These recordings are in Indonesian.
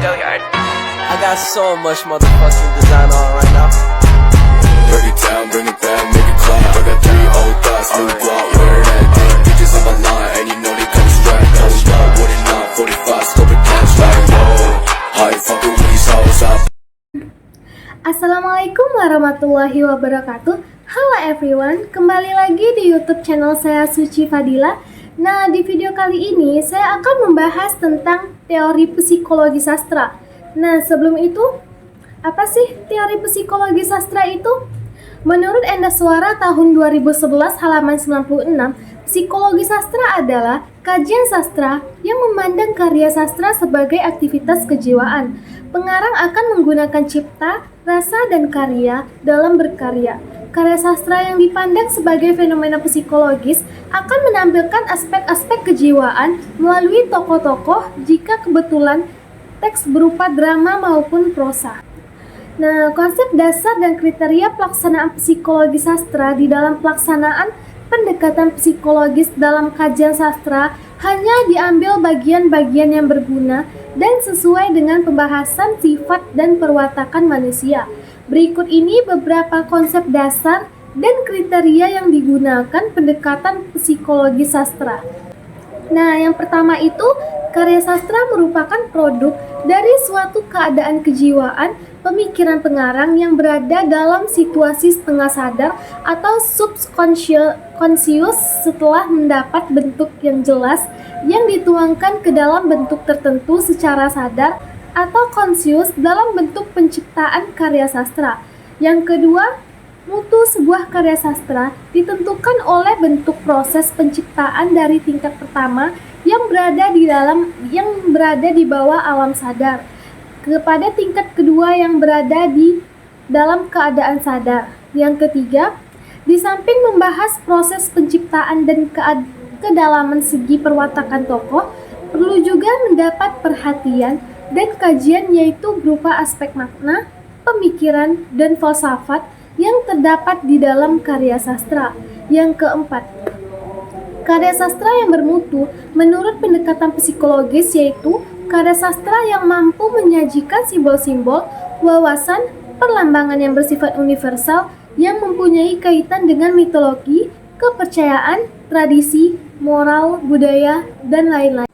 I got so much motherfucking design on right now. Break it down, bring it back, make it clap. I got 3 old thoughts, new guap, wear that thing. Bitches on my line, and you know they come strapped. Hold up, what it not, 45, scope it cash like whoa. How you fucking with these hoes up? Assalamualaikum warahmatullahi wabarakatuh. Halo everyone, kembali lagi di YouTube channel saya Suci Fadila. Nah, di video kali ini saya akan membahas tentang teori psikologi sastra. Nah, sebelum itu, apa sih teori psikologi sastra itu? Menurut Endaswara tahun 2011 halaman 96, psikologi sastra adalah kajian sastra yang memandang karya sastra sebagai aktivitas kejiwaan. Pengarang akan menggunakan cipta, rasa, dan karya dalam berkarya. Karya sastra yang dipandang sebagai fenomena psikologis akan menampilkan aspek-aspek kejiwaan melalui tokoh-tokoh jika kebetulan teks berupa drama maupun prosa. Nah, konsep dasar dan kriteria pelaksanaan psikologi sastra di dalam pelaksanaan pendekatan psikologis dalam kajian sastra hanya diambil bagian-bagian yang berguna dan sesuai dengan pembahasan sifat dan perwatakan manusia. Berikut ini beberapa konsep dasar dan kriteria yang digunakan pendekatan psikologi sastra. Nah, yang pertama itu, karya sastra merupakan produk dari suatu keadaan kejiwaan pemikiran pengarang yang berada dalam situasi setengah sadar atau subconscious setelah mendapat bentuk yang jelas yang dituangkan ke dalam bentuk tertentu secara sadar atau conscious dalam bentuk penciptaan karya sastra. Yang kedua, mutu sebuah karya sastra ditentukan oleh bentuk proses penciptaan dari tingkat pertama yang berada di bawah alam sadar kepada tingkat kedua yang berada di dalam keadaan sadar. Yang ketiga, di samping membahas proses penciptaan dan kedalaman segi perwatakan tokoh, perlu juga mendapat perhatian dan kajian yaitu berupa aspek makna, pemikiran, dan falsafat yang terdapat di dalam karya sastra. Yang keempat, karya sastra yang bermutu menurut pendekatan psikologis yaitu karya sastra yang mampu menyajikan simbol-simbol, wawasan, perlambangan yang bersifat universal yang mempunyai kaitan dengan mitologi, kepercayaan, tradisi, moral, budaya, dan lain-lain.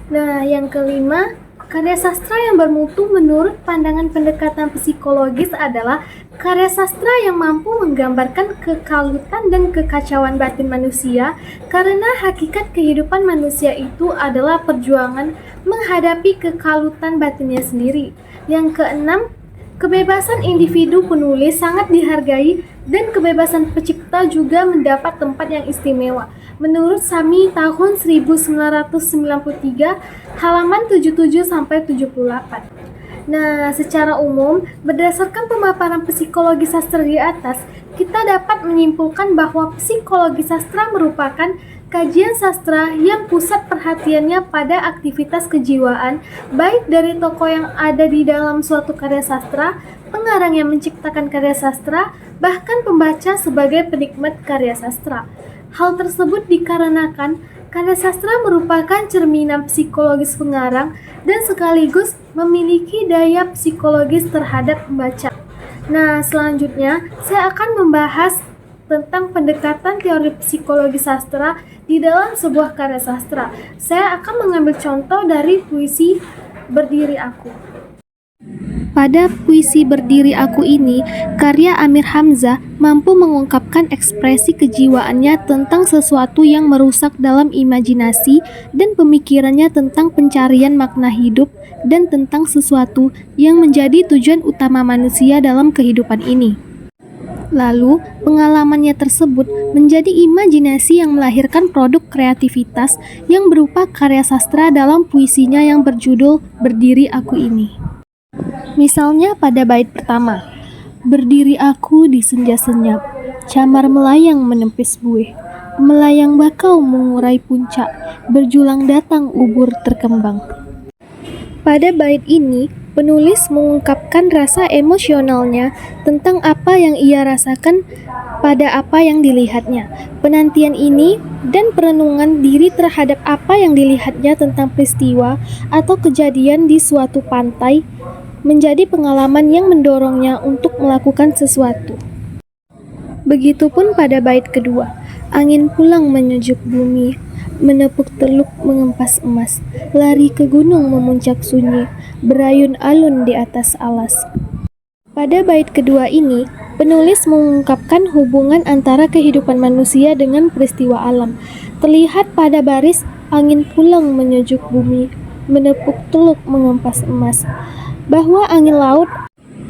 Nah, yang kelima, karya sastra yang bermutu menurut pandangan pendekatan psikologis adalah karya sastra yang mampu menggambarkan kekalutan dan kekacauan batin manusia karena hakikat kehidupan manusia itu adalah perjuangan menghadapi kekalutan batinnya sendiri. Yang keenam, kebebasan individu penulis sangat dihargai dan kebebasan pencipta juga mendapat tempat yang istimewa. Menurut Sami tahun 1993 halaman 77-78. Nah, secara umum, berdasarkan pemaparan psikologi sastra di atas, kita dapat menyimpulkan bahwa psikologi sastra merupakan kajian sastra yang pusat perhatiannya pada aktivitas kejiwaan, baik dari tokoh yang ada di dalam suatu karya sastra, pengarang yang menciptakan karya sastra, bahkan pembaca sebagai penikmat karya sastra. Hal tersebut dikarenakan karya sastra merupakan cerminan psikologis pengarang dan sekaligus memiliki daya psikologis terhadap pembaca. Nah, selanjutnya saya akan membahas tentang pendekatan teori psikologi sastra di dalam sebuah karya sastra. Saya akan mengambil contoh dari puisi Berdiri Aku. Pada puisi Berdiri Aku ini, karya Amir Hamzah mampu mengungkapkan ekspresi kejiwaannya tentang sesuatu yang merusak dalam imajinasi dan pemikirannya tentang pencarian makna hidup dan tentang sesuatu yang menjadi tujuan utama manusia dalam kehidupan ini. Lalu, pengalamannya tersebut menjadi imajinasi yang melahirkan produk kreativitas yang berupa karya sastra dalam puisinya yang berjudul Berdiri Aku ini. Misalnya pada bait pertama, berdiri aku di senja senyap, camar melayang menempis buih, melayang bakau mengurai puncak, berjulang datang ubur terkembang. Pada bait ini, penulis mengungkapkan rasa emosionalnya tentang apa yang ia rasakan pada apa yang dilihatnya. Penantian ini dan perenungan diri terhadap apa yang dilihatnya tentang peristiwa atau kejadian di suatu pantai menjadi pengalaman yang mendorongnya untuk melakukan sesuatu. Begitupun pada bait kedua, angin pulang menyejuk bumi, menepuk teluk mengempas emas, lari ke gunung memuncak sunyi, berayun alun di atas alas. Pada bait kedua ini, penulis mengungkapkan hubungan antara kehidupan manusia dengan peristiwa alam. Terlihat pada baris angin pulang menyejuk bumi, menepuk teluk mengempas emas, bahwa angin laut,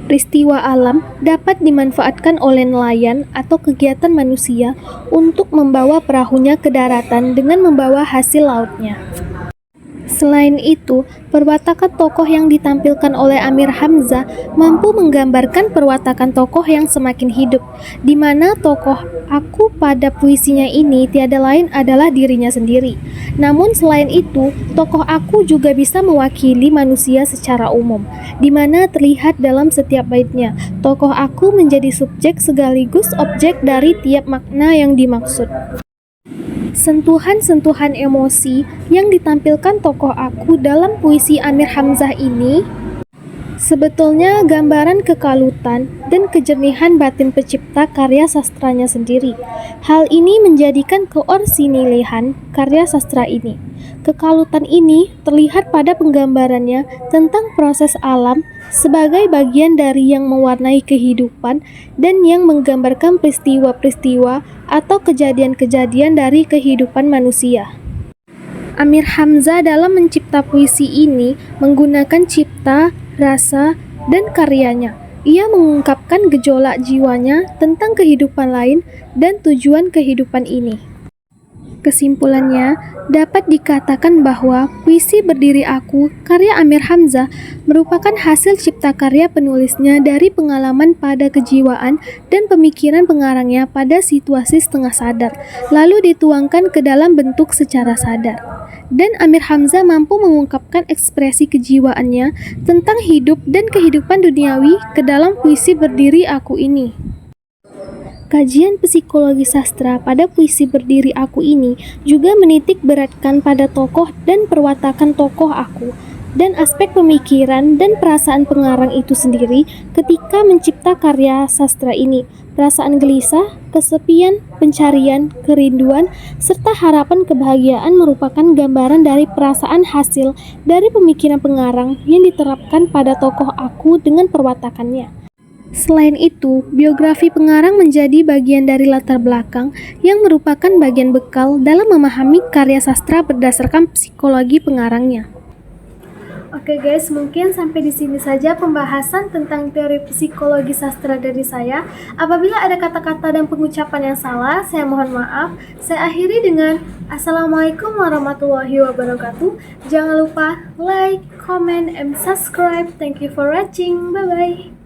peristiwa alam dapat dimanfaatkan oleh nelayan atau kegiatan manusia untuk membawa perahunya ke daratan dengan membawa hasil lautnya. Selain itu, perwatakan tokoh yang ditampilkan oleh Amir Hamzah mampu menggambarkan perwatakan tokoh yang semakin hidup, di mana tokoh aku pada puisinya ini tiada lain adalah dirinya sendiri. Namun selain itu, tokoh aku juga bisa mewakili manusia secara umum, di mana terlihat dalam setiap baitnya, tokoh aku menjadi subjek sekaligus objek dari tiap makna yang dimaksud. Sentuhan-sentuhan emosi yang ditampilkan tokoh aku dalam puisi Amir Hamzah ini sebetulnya gambaran kekalutan dan kejernihan batin pencipta karya sastranya sendiri. Hal ini menjadikan keorisinilihan karya sastra ini. Kekalutan ini terlihat pada penggambarannya tentang proses alam sebagai bagian dari yang mewarnai kehidupan dan yang menggambarkan peristiwa-peristiwa atau kejadian-kejadian dari kehidupan manusia. Amir Hamzah dalam mencipta puisi ini menggunakan cipta, rasa, dan karyanya. Ia mengungkapkan gejolak jiwanya tentang kehidupan lain dan tujuan kehidupan ini. Kesimpulannya, dapat dikatakan bahwa puisi Berdiri Aku karya Amir Hamzah merupakan hasil cipta karya penulisnya dari pengalaman pada kejiwaan dan pemikiran pengarangnya pada situasi setengah sadar, lalu dituangkan ke dalam bentuk secara sadar. Dan Amir Hamzah mampu mengungkapkan ekspresi kejiwaannya tentang hidup dan kehidupan duniawi ke dalam puisi Berdiri Aku ini. Kajian psikologi sastra pada puisi Berdiri Aku ini juga menitik beratkan pada tokoh dan perwatakan tokoh aku, dan aspek pemikiran dan perasaan pengarang itu sendiri ketika mencipta karya sastra ini. Perasaan gelisah, kesepian, pencarian, kerinduan, serta harapan kebahagiaan merupakan gambaran dari perasaan hasil dari pemikiran pengarang yang diterapkan pada tokoh aku dengan perwatakannya. Selain itu, biografi pengarang menjadi bagian dari latar belakang yang merupakan bagian bekal dalam memahami karya sastra berdasarkan psikologi pengarangnya. Oke guys, mungkin sampai di sini saja pembahasan tentang teori psikologi sastra dari saya. Apabila ada kata-kata dan pengucapan yang salah, saya mohon maaf. Saya akhiri dengan Assalamualaikum warahmatullahi wabarakatuh. Jangan lupa like, comment, and subscribe. Thank you for watching. Bye-bye.